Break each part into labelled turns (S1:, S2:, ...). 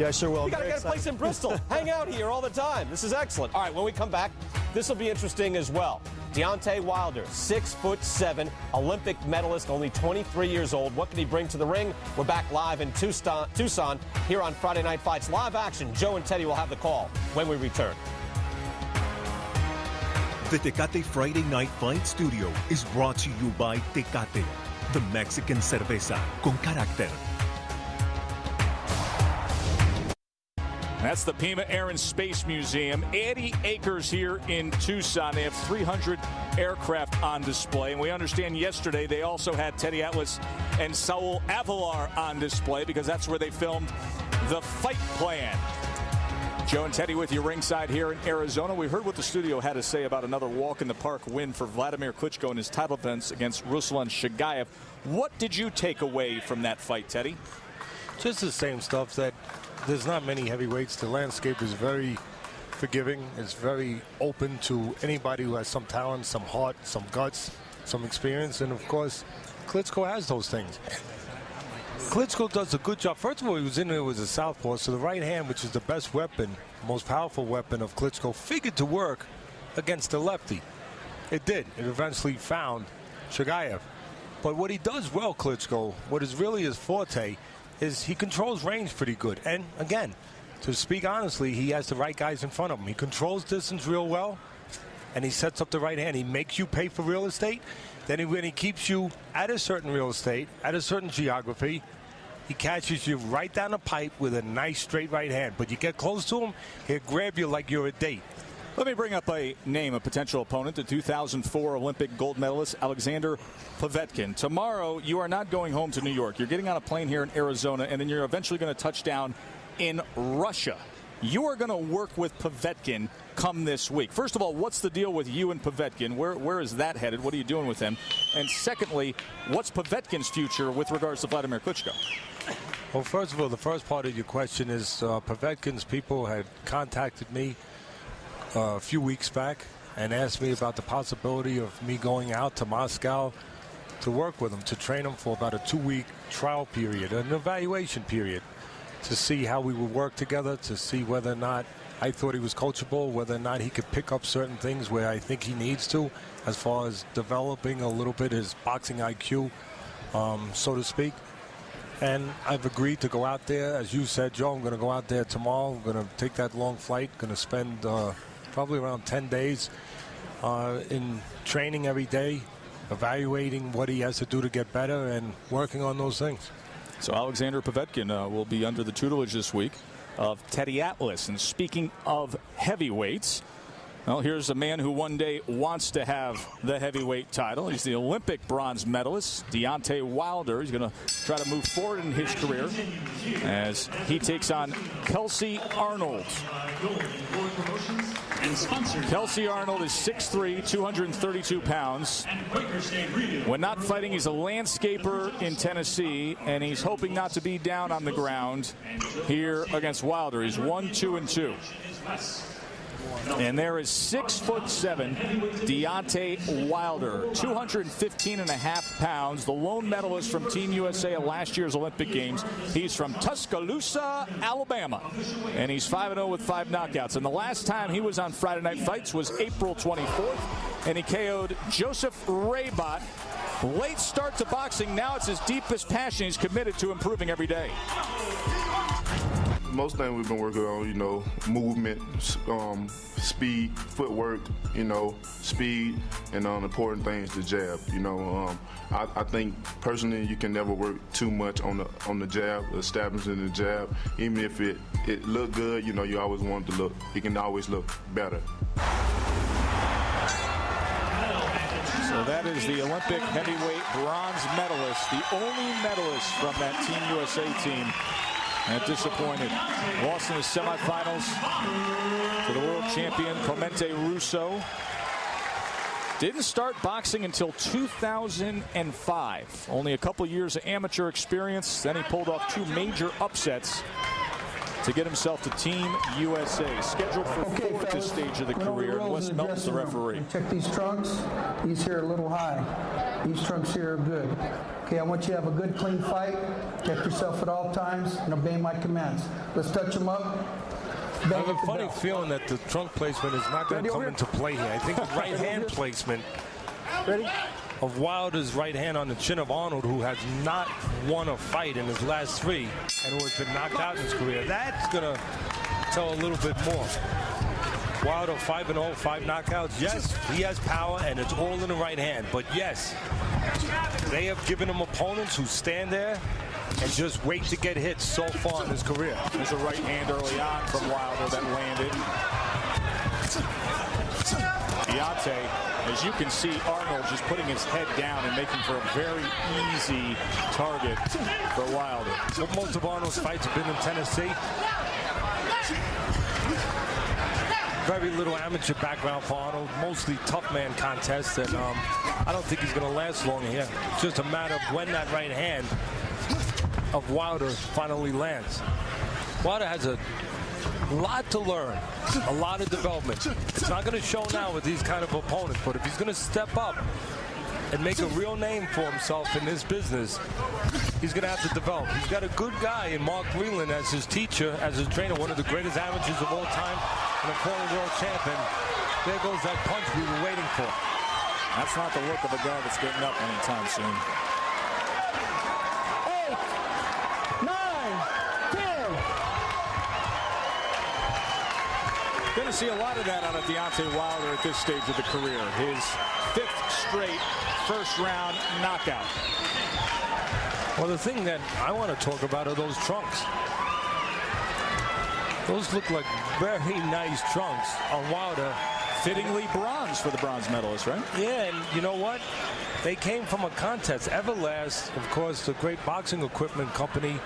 S1: Yeah, I sure will.
S2: We got to get a place in Bristol. Hang out here all the time. This is excellent. All right, when we come back, this will be interesting as well. Deontay Wilder, 6'7", Olympic medalist, only 23 years old. What can he bring to the ring? We're back live in Tucson here on Friday Night Fights. Live action. Joe and Teddy will have the call when we return.
S3: The Tecate Friday Night Fight Studio is brought to you by Tecate, the Mexican cerveza con carácter.
S4: That's the Pima Air and Space Museum. 80 acres here in Tucson. They have 300 aircraft on display. And we understand yesterday they also had Teddy Atlas and Saul Avalar on display because that's where they filmed The Fight Plan. Joe and Teddy with you ringside here in Arizona. We heard what the studio had to say about another walk-in-the-park win for Vladimir Klitschko in his title defense against Ruslan Shagayev. What did you take away from that fight, Teddy?
S5: Just the same stuff that there's not many heavyweights. The landscape is very forgiving. It's very open to anybody who has some talent, some heart, some guts, some experience. And, of course, Klitschko has those things. Klitschko does a good job. First of all, he was in there with a southpaw, so the right hand, which is the best weapon, most powerful weapon of Klitschko, figured to work against the lefty. It did. It eventually found Shagayev. But what he does well, Klitschko, what is really his forte, is he controls range pretty good. And, again, to speak honestly, he has the right guys in front of him. He controls distance real well, and he sets up the right hand. He makes you pay for real estate. Then when he keeps you at a certain real estate, at a certain geography, he catches you right down the pipe with a nice straight right hand. But you get close to him, he'll grab you like you're a date.
S4: Let me bring up a name, a potential opponent, the 2004 Olympic gold medalist, Alexander Povetkin. Tomorrow, you are not going home to New York. You're getting on a plane here in Arizona, and then you're eventually going to touch down in Russia. You are going to work with Povetkin come this week. First of all, what's the deal with you and Povetkin? Where is that headed? What are you doing with him? And secondly, what's Povetkin's future with regards to Vladimir Klitschko?
S5: Well, first of all, the first part of your question is Povetkin's people had contacted me a few weeks back and asked me about the possibility of me going out to Moscow to work with him, to train him for about a 2-week trial period, an evaluation period, to see how we would work together, to see whether or not I thought he was coachable, whether or not he could pick up certain things where I think he needs to, as far as developing a little bit his boxing IQ, so to speak. And I've agreed to go out there. As you said, Joe, I'm going to go out there tomorrow. I'm going to take that long flight, going to spend probably around 10 days in training every day, evaluating what he has to do to get better and working on those things.
S4: So Alexander Povetkin will be under the tutelage this week of Teddy Atlas. And speaking of heavyweights, well, here's a man who one day wants to have the heavyweight title. He's the Olympic bronze medalist, Deontay Wilder. He's going to try to move forward in his career as he takes on Kelsey Arnold. Kelsey Arnold is 6'3", 232 pounds. When not fighting, he's a landscaper in Tennessee, and he's hoping not to be down on the ground here against Wilder. He's 1-2-2. And there is 6'7" Deontay Wilder, 215.5 pounds, the lone medalist from Team USA at last year's Olympic Games. He's from Tuscaloosa, Alabama, and he's 5-0 with 5 knockouts. And the last time he was on Friday Night Fights was April 24th, and he KO'd Joseph Raybot. Late start to boxing. Now it's his deepest passion. He's committed to improving every day.
S6: Most things we've been working on, you know, movement, speed, footwork, you know, speed, and important things, the jab. You know, I think personally you can never work too much on the jab, establishing the jab. Even if it look good, you know, you always want it to look. It can always look better.
S4: So that is the Olympic heavyweight bronze medalist, the only medalist from that Team USA team. And disappointed. Lost in the semifinals to the world champion Clemente Russo. Didn't start boxing until 2005. Only a couple years of amateur experience. Then he pulled off 2 major upsets to get himself to Team USA. Scheduled for 4th at this stage of the career. And Wes Melton's the referee.
S7: Check these trunks. These here are a little high. These trunks here are good.
S1: Okay, I want you to have a good, clean fight. Check yourself at all times and obey my commands. Let's touch him up.
S5: I have a funny feeling that the trunk placement is not going to come into play here. I think the right hand placement of Wilder's right hand on the chin of Arnold, who has not won a fight in his last 3 and who has been knocked out in his career, that's going to tell a little bit more. Wilder 5-0, 5 knockouts. Yes, he has power, and it's all in the right hand. But yes, they have given him opponents who stand there and just wait to get hit so far in his career.
S4: There's a right hand early on from Wilder that landed. Deontay, as you can see, Arnold just putting his head down and making for a very easy target for Wilder.
S5: Well, most of Arnold's fights have been in Tennessee. Very little amateur background for Arnold, mostly tough man contests, and I don't think he's going to last long here. It's just a matter of when that right hand of Wilder finally lands. Wilder has a lot to learn, a lot of development. It's not going to show now with these kind of opponents, but if he's going to step up and make a real name for himself in this business, he's going to have to develop. He's got a good guy in Mark Leland as his teacher, as his trainer, one of the greatest amateurs of all time, and a former world champion. There goes that punch we were waiting for.
S4: That's not the look of a guy that's getting up anytime soon.
S1: 8, 9, 10.
S4: Going to see a lot of that out of Deontay Wilder at this stage of the career. His 5th straight first-round knockout.
S5: Well, the thing that I want to talk about are those trunks. Those look like very nice trunks on Wilder.
S4: Fittingly bronze for the bronze medalist, right?
S5: Yeah, and you know what? They came from a contest. Everlast, of course, the great boxing equipment company,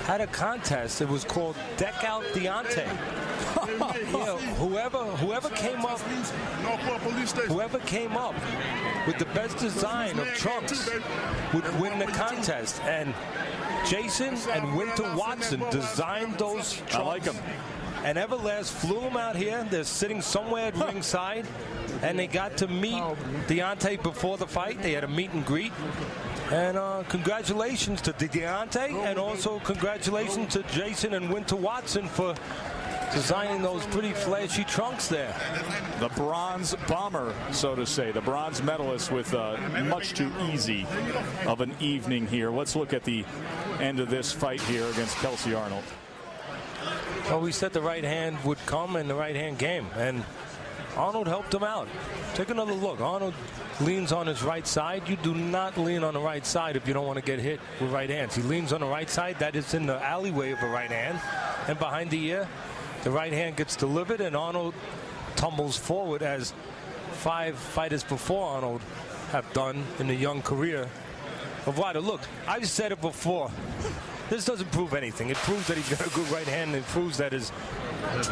S5: had a contest. It was called Deck Out Deontay. Yeah, whoever came up with the best design of trunks would win the contest. And Jason and Winter Watson designed those trunks.
S4: I like them.
S5: And Everlast flew them out here. They're sitting somewhere at ringside, and they got to meet Deontay before the fight. They had a meet and greet. And congratulations to Deontay, and also congratulations to Jason and Winter Watson for designing those pretty flashy trunks there.
S4: The bronze bomber, so to say, the bronze medalist with much too easy of an evening here. Let's look at the end of this fight here against Kelsey Arnold.
S5: Well, we said the right hand would come and the right hand came, and Arnold helped him out. Take another look. Arnold leans on his right side. You do not lean on the right side if you don't want to get hit with right hands. He leans on the right side. That is in the alleyway of a right hand, and behind the ear, the right hand gets delivered, and Arnold tumbles forward, as 5 fighters before Arnold have done in the young career of Wilder. Look, I've said it before. This doesn't prove anything. It proves that he's got a good right hand. It proves that his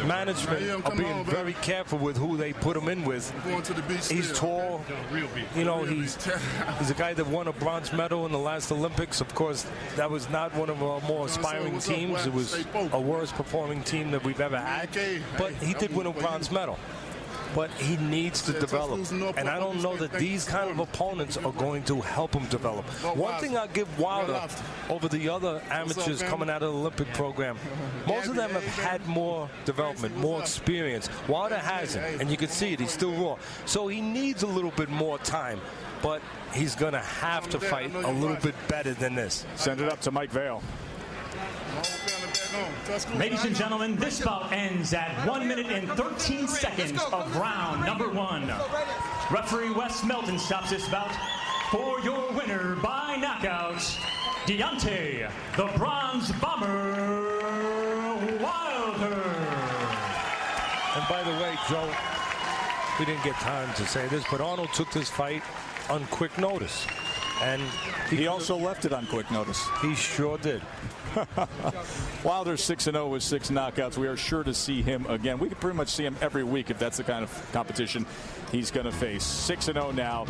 S5: management are being very careful with who they put him in with. He's tall. You know, he's a guy that won a bronze medal in the last Olympics. Of course, that was not one of our more aspiring teams. It was a worst performing team that we've ever had. But he did win a bronze medal. But he needs to develop. And I don't know that these kind of opponents are going to help him develop. One thing I'll give Wilder over the other amateurs coming out of the Olympic program, most of them have had more development, more experience. Wilder hasn't, and you can see it. He's still raw. So he needs a little bit more time. But he's going to have to fight a little bit better than this.
S4: Send it up to Mike Vale.
S7: Ladies and gentlemen, this bout ends at 1 minute and 13 seconds of round number 1. Referee Wes Melton stops this bout for your winner by knockout, Deontay, the Bronze Bomber Wilder.
S5: And by the way, Joe, we didn't get time to say this, but Arnold took this fight on quick notice. And
S4: he also left it on quick notice.
S5: He sure did.
S4: Wilder 6-0 with 6 knockouts. We are sure to see him again. We could pretty much see him every week if that's the kind of competition he's going to face. 6-0 now.